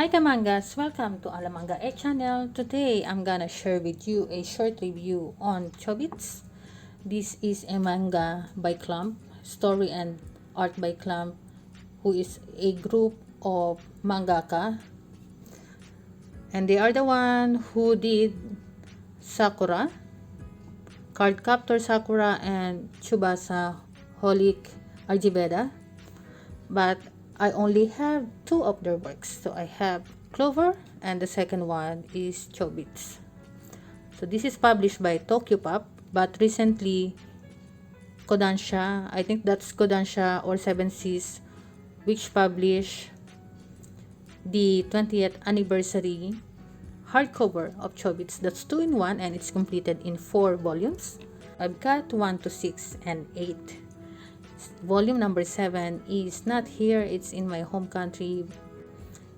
Hi Kamangas, welcome to Ala Manga channel. Today I'm gonna share with you a short review on Chobits. This is a manga by Clump, story and art by Clump, who is a group of mangaka, and they are the one who did Sakura, Cardcaptor Sakura, and Tsubasa Holic Argibeda, but I only have two of their works. So I have Clover and the second one is Chobits. So this is published by Tokyopop, but recently Kodansha, I think that's Kodansha or Seven Seas, which published the 20th anniversary hardcover of Chobits. That's 2-in-1 and it's completed in 4 volumes. I've got 1 to 6 and 8. Volume number 7 is not here, it's in my home country,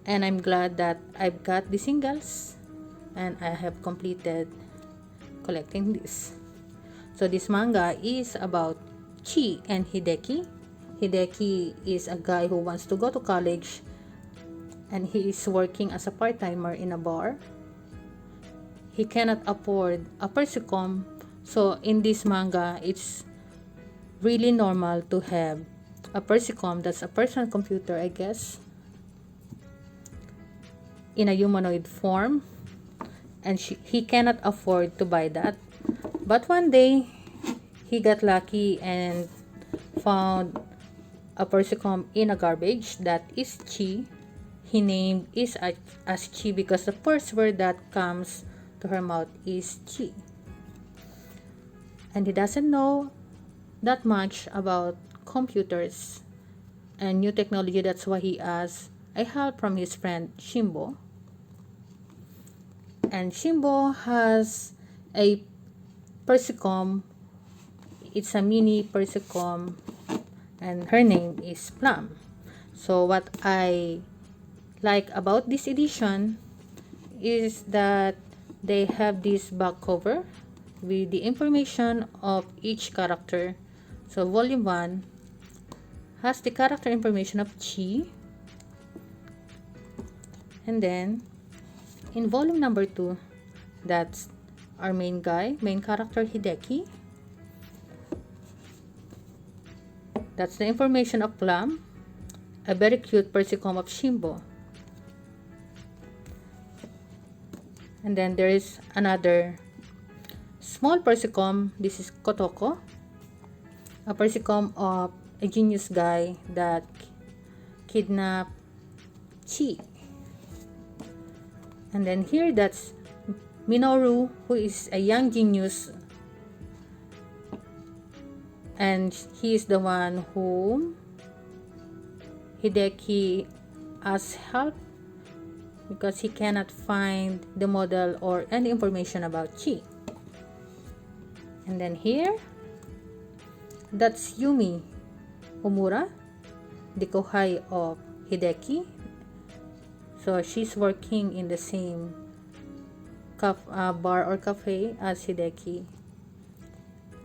and I'm glad that I've got the singles and I have completed collecting this. So this manga is about Chi and Hideki. Hideki is a guy who wants to go to college and he is working as a part-timer in a bar. He cannot afford a persicom, so in this manga it's really normal to have a persicom, that's a personal computer, I guess, in a humanoid form, and he cannot afford to buy that. But one day he got lucky and found a persicom in a garbage that is Chi. He named it as Chi because the first word that comes to her mouth is Chi, and he doesn't know that much about computers and new technology. That's why he asked a help from his friend Shimbo, and Shimbo has a persicom. It's a mini persicom and her name is Plum. So what I like about this edition is that they have this back cover with the information of each character. So volume 1 has the character information of Chi, and then in volume number 2, that's our main character Hideki. That's the information of Plum, a very cute persicom of Shimbo. And then there is another small persicom. This is Kotoko, a persicom of a genius guy that kidnapped Chi. And then here that's Minoru, who is a young genius, and he is the one whom Hideki asks help because he cannot find the model or any information about Chi. And then here, that's Yumi Homura, the kohai of Hideki. So she's working in the same bar or cafe as Hideki,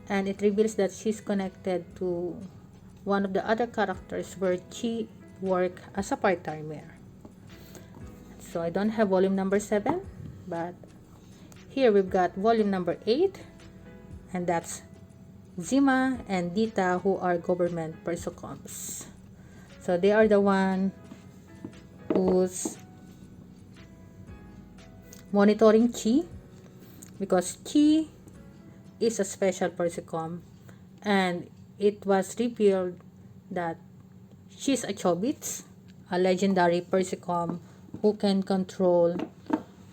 and it reveals that she's connected to one of the other characters where Chi work as a part-timer. So I don't have volume number 7, but here we've got volume number 8, and that's Zima and Dita, who are government persicoms. So they are the one who's monitoring Chi, because Chi is a special persicom, and it was revealed that she's a Chobits, a legendary persicom who can control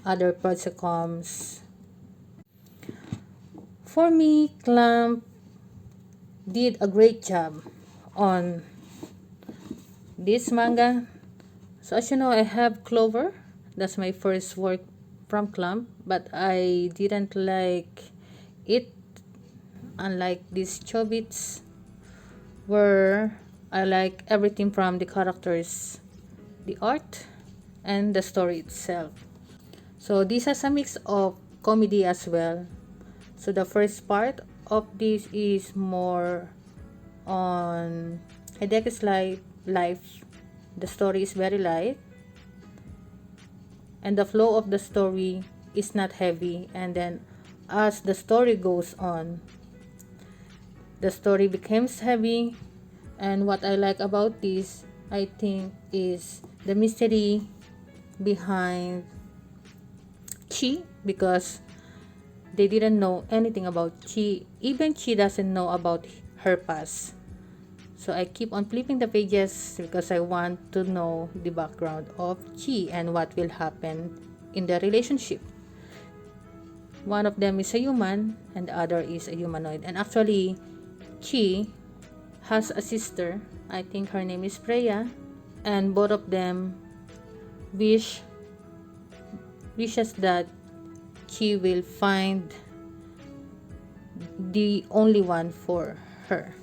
other persicoms. For me, Clamp did a great job on this manga. So as you know, I have Clover. That's my first work from Clamp, but I didn't like it, unlike this Chobits, where I like everything from the characters, the art, and the story itself. So this has a mix of comedy as well. So the first part of this is more on Hideki's life. The story is very light, and the flow of the story is not heavy. And then as the story goes on, the story becomes heavy. And what I like about this, I think, is the mystery behind Chi, because they didn't know anything about Chi. Even Chi doesn't know about her past. So I keep on flipping the pages because I want to know the background of Chi and what will happen in the relationship. One of them is a human and the other is a humanoid. And actually, Chi has a sister. I think her name is Freya. And both of them wishes that Chi will find the only one for her.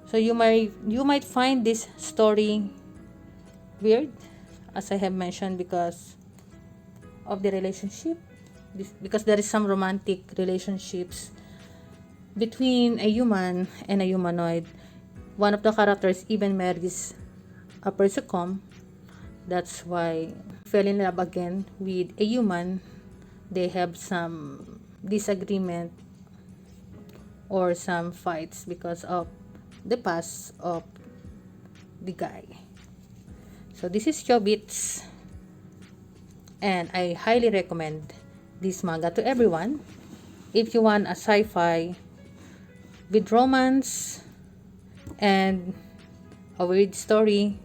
So you might find this story weird, as I have mentioned, because of the relationship, because there is some romantic relationships between a human and a humanoid. One of the characters even marries a persecom. That's why fell in love again with a human. They have some disagreement or some fights because of the past of the guy. So this is Chobits, and I highly recommend this manga to everyone. If you want a sci-fi with romance and a weird story,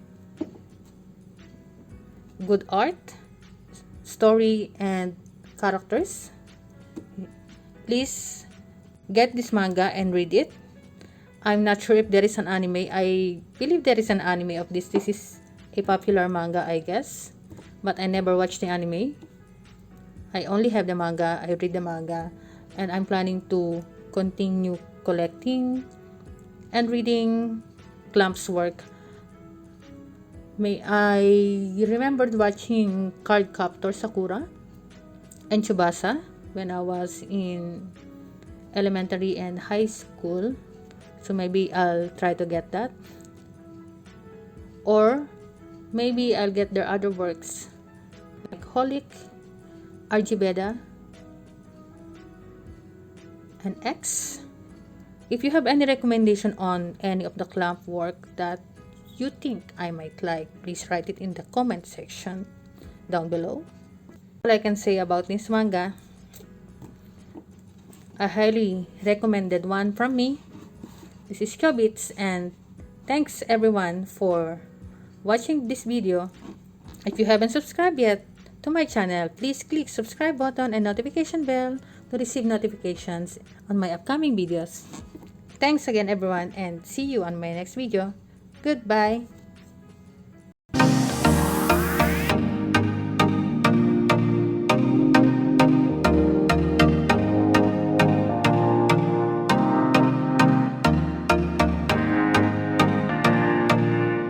good art, story, and characters, please get this manga and read it. I'm not sure if there is an anime. I believe there is an anime of this. This is a popular manga, I guess, but I never watched the anime. I only have the manga. I read the manga, and I'm planning to continue collecting and reading Clump's work. I remembered watching Cardcaptor Sakura and Tsubasa when I was in elementary and high school. So maybe I'll try to get that. Or maybe I'll get their other works like Holic, Argibeda, and X. If you have any recommendation on any of the Clump work that you think I might like, please write it in the comment section down below. All I can say about this manga, a highly recommended one from me. This is Chobits, and thanks everyone for watching this video. If you haven't subscribed yet to my channel, please click subscribe button and notification bell to receive notifications on my upcoming videos. Thanks again everyone, and see you on my next video. Goodbye.